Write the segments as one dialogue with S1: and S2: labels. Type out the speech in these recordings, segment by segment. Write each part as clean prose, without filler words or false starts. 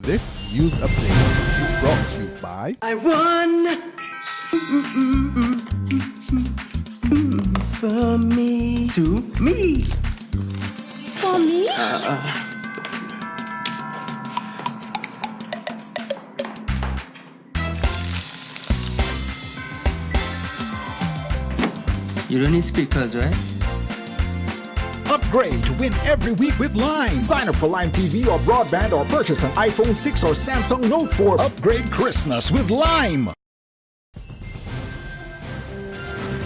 S1: This news update is brought to you by
S2: I won for me to me.
S3: For me?
S2: You don't need speakers, right?
S4: Upgrade to win every week with Lime. Sign up for Lime TV or broadband or purchase an iPhone 6 or Samsung Note 4. Upgrade Christmas with Lime.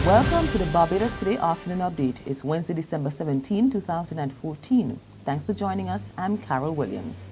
S5: Welcome to the Barbados Today Afternoon Update. It's Wednesday, December 17, 2014. Thanks for joining us. I'm Carol Williams.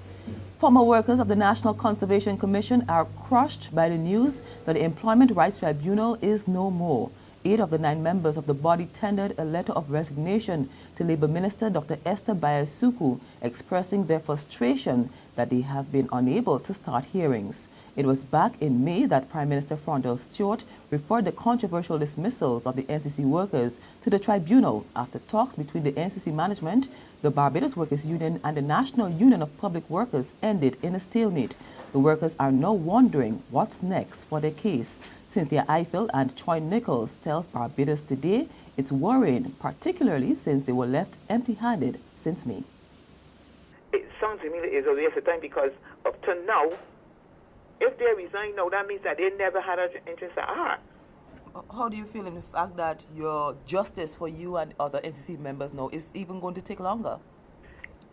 S5: Former workers of the National Conservation Commission are crushed by the news that the Employment Rights Tribunal is no more. 8 of the 9 members of the body tendered a letter of resignation to Labour Minister Dr. Esther Bayasuku, expressing their frustration that they have been unable to start hearings. It was back in May that Prime Minister Frondell Stewart referred the controversial dismissals of the NCC workers to the tribunal after talks between the NCC management, the Barbados Workers Union and the National Union of Public Workers ended in a stalemate. The workers are now wondering what's next for their case. Cynthia Eiffel and Troy Nichols tells Barbados Today it's worrying, particularly since they were left empty-handed since May.
S6: It sounds to me like it's a waste of time because up to now, if they resign now, that means that they never had an interest at heart.
S5: How do you feel in the fact that your justice for you and other NCC members now is even going to take longer?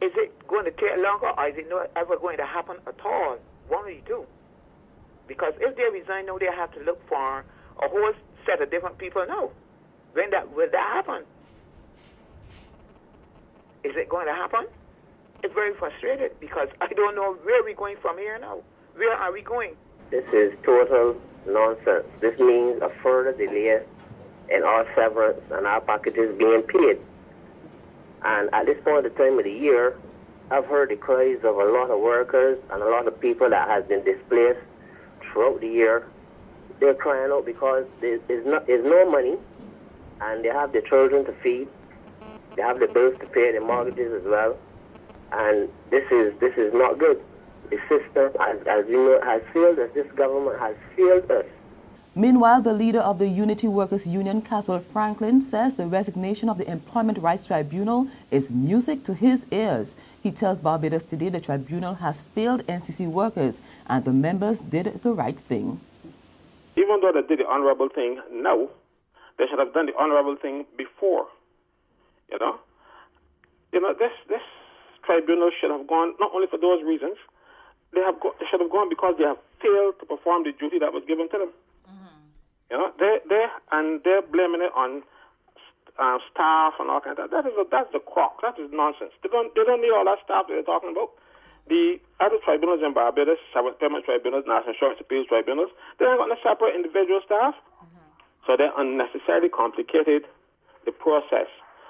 S6: Is it going to take longer or is it not ever going to happen at all? One of the two. Because if they resign now, they have to look for a whole set of different people now. Will that happen? Is it going to happen? It's very frustrated because I don't know where we're going from here now. Where are we going?
S7: This is total nonsense. This means a further delay in our severance and our packages being paid. And at this point in time of the year, I've heard the cries of a lot of workers and a lot of people that has been displaced throughout the year. They're crying out because there's no money and they have their children to feed. They have the bills to pay, the mortgages as well. And this is not good. The system, as you know, has failed us. This government has failed us.
S5: Meanwhile, the leader of the Unity Workers Union, Caswell Franklin, says the resignation of the Employment Rights Tribunal is music to his ears. He tells Barbados Today the tribunal has failed NCC workers and the members did the right thing.
S8: Even though they did the honorable thing now, they should have done the honorable thing before. You know, this tribunal should have gone not only for those reasons. They should have gone because they have failed to perform the duty that was given to them. You know, they're blaming it on staff and all kinds of that. That's the crock. That is nonsense. They don't need all that staff that they're talking about. The other tribunals in Barbados, Employment Tribunals, National Insurance Appeals Tribunals, they ain't got no separate individual staff. So they unnecessarily complicated the process.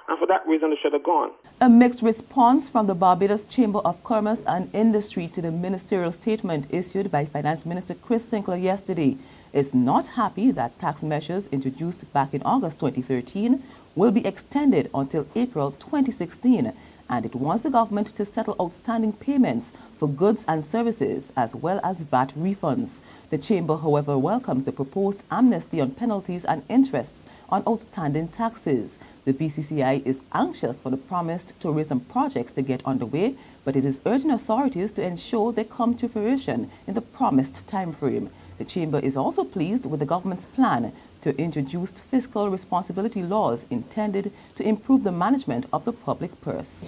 S8: And for that reason, they should have gone.
S5: A mixed response from the Barbados Chamber of Commerce and Industry to the ministerial statement issued by Finance Minister Chris Sinclair yesterday is not happy that tax measures introduced back in August 2013 will be extended until April 2016, and it wants the government to settle outstanding payments for goods and services as well as VAT refunds. The Chamber, however, welcomes the proposed amnesty on penalties and interests on outstanding taxes. The BCCI is anxious for the promised tourism projects to get underway, but it is urging authorities to ensure they come to fruition in the promised time frame. The Chamber is also pleased with the government's plan to introduce fiscal responsibility laws intended to improve the management of the public purse.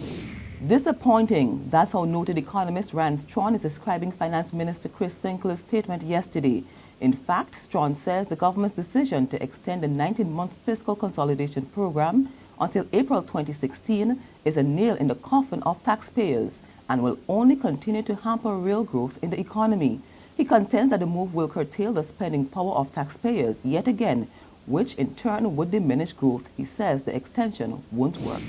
S5: Disappointing. That's how noted economist Rand Strawn is describing Finance Minister Chris Sinclair's statement yesterday. In fact, Strawn says the government's decision to extend the 19-month fiscal consolidation program until April 2016 is a nail in the coffin of taxpayers and will only continue to hamper real growth in the economy. He contends that the move will curtail the spending power of taxpayers yet again, which in turn would diminish growth. He says the extension won't work.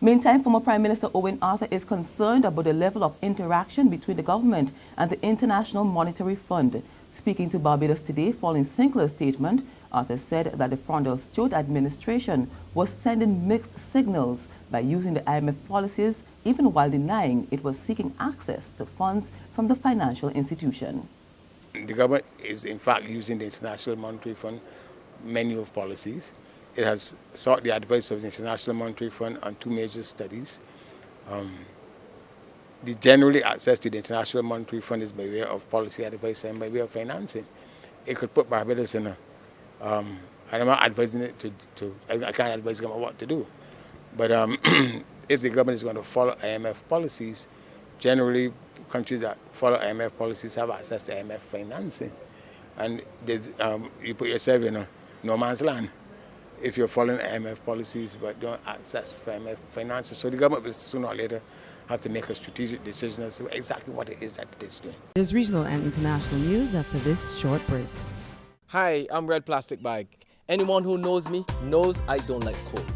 S5: Meantime, former Prime Minister Owen Arthur is concerned about the level of interaction between the government and the International Monetary Fund. Speaking to Barbados Today following Sinclair's statement, Arthur said that the Frondell Stewart administration was sending mixed signals by using the IMF policies even while denying it was seeking access to funds from the financial institution.
S9: The government is in fact using the International Monetary Fund menu of policies. It has sought the advice of the International Monetary Fund on two major studies. The generally access to the International Monetary Fund is by way of policy advice and by way of financing. It could put Barbados in a, and I'm not advising it I can't advise the government what to do. But if the government is going to follow IMF policies, generally countries that follow IMF policies have access to IMF financing. And you put yourself in a no man's land if you're following IMF policies but don't access IMF finances. So the government will sooner or later have to make a strategic decision as to exactly what it is that it is doing.
S10: There's regional and international news after this short break.
S11: Hi, I'm Red Plastic Bag. Anyone who knows me knows I don't like cold.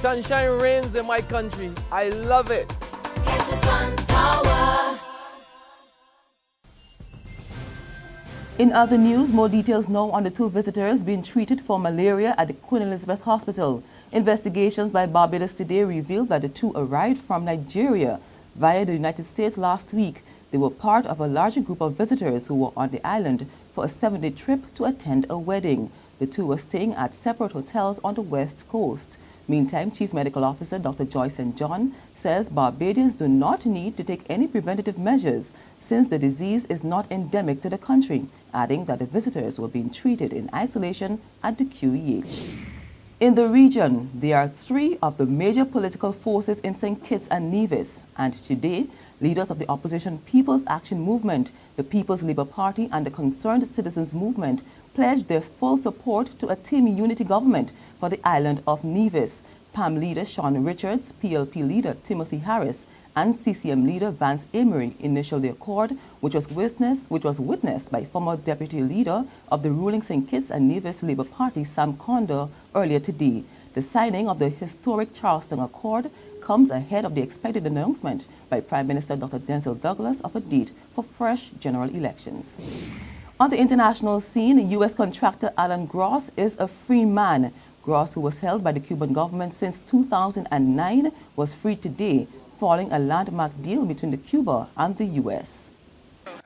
S11: Sunshine reigns in my country. I love it.
S5: In other news, more details now on the two visitors being treated for malaria at the Queen Elizabeth Hospital. Investigations by Barbados today revealed that the two arrived from Nigeria via the United States last week. They were part of a larger group of visitors who were on the island for a 7-day trip to attend a wedding. The two were staying at separate hotels on the west coast. Meantime, Chief Medical Officer Dr. Joyce St. John says Barbadians do not need to take any preventative measures since the disease is not endemic to the country, adding that the visitors were being treated in isolation at the QEH. In the region, there are 3 of the major political forces in St. Kitts and Nevis, and today, leaders of the opposition People's Action Movement, the People's Labour Party and the Concerned Citizens Movement pledged their full support to a team unity government for the island of Nevis. PAM leader Sean Richards, PLP leader Timothy Harris, and CCM leader Vance Emery initialed the accord, which was witnessed by former deputy leader of the ruling St. Kitts and Nevis Labour Party, Sam Condor, earlier today. The signing of the historic Charleston Accord comes ahead of the expected announcement by Prime Minister Dr. Denzel Douglas of a date for fresh general elections. On the international scene, U.S. contractor Alan Gross is a free man. Gross, who was held by the Cuban government since 2009, was freed today, following a landmark deal between Cuba and the U.S.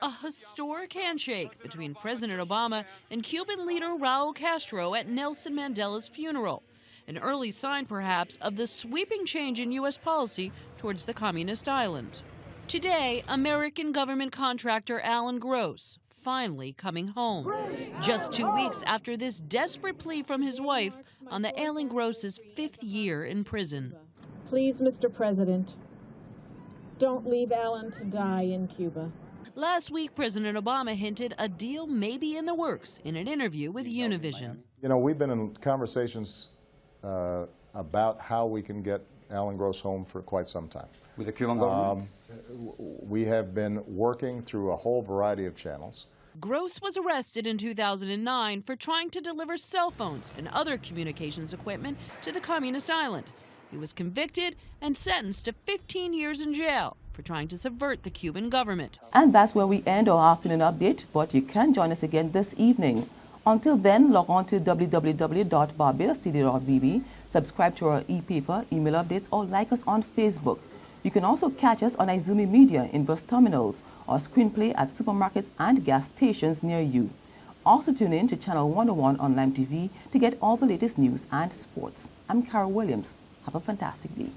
S12: A historic handshake between President Obama and Cuban leader Raul Castro at Nelson Mandela's funeral. An early sign, perhaps, of the sweeping change in U.S. policy towards the communist island. Today, American government contractor Alan Gross finally coming home. Just 2 weeks after this desperate plea from his wife on the ailing Gross's 5th year in prison.
S13: Please, Mr. President, don't leave Alan to die in Cuba.
S12: Last week, President Obama hinted a deal may be in the works in an interview with Univision.
S14: You know, we've been in conversations about how we can get Alan Gross home for quite some time.
S15: With the Cuban government?
S14: We have been working through a whole variety of channels.
S12: Gross was arrested in 2009 for trying to deliver cell phones and other communications equipment to the communist island. He was convicted and sentenced to 15 years in jail for trying to subvert the Cuban government.
S5: And that's where we end our afternoon update, but you can join us again this evening. Until then, log on to www.barbadostv.bb, subscribe to our e-paper, email updates, or like us on Facebook. You can also catch us on Izumi Media in bus terminals or screenplay at supermarkets and gas stations near you. Also tune in to Channel 101 on Lime TV to get all the latest news and sports. I'm Carol Williams. Have a fantastic day.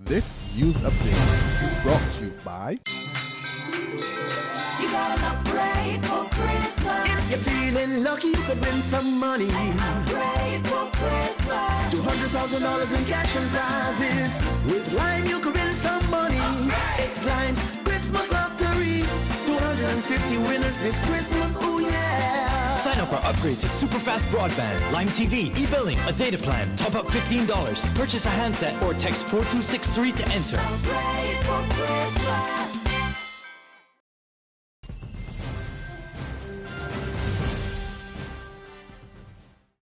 S1: This news update is brought to you by...
S16: You got an upgrade for Christmas.
S2: If you're feeling lucky, you could win some money.
S16: Upgrade for Christmas.
S2: $200,000 in cash and prizes. With Lime, you could win some money. It's Lime's Christmas Lottery. 250 winners this Christmas, oh yeah.
S17: Sign up or upgrade to super fast broadband, Lime TV, e-billing, a data plan. Top up $15. Purchase a handset or text 4263 to enter.
S16: Upgrade for Christmas.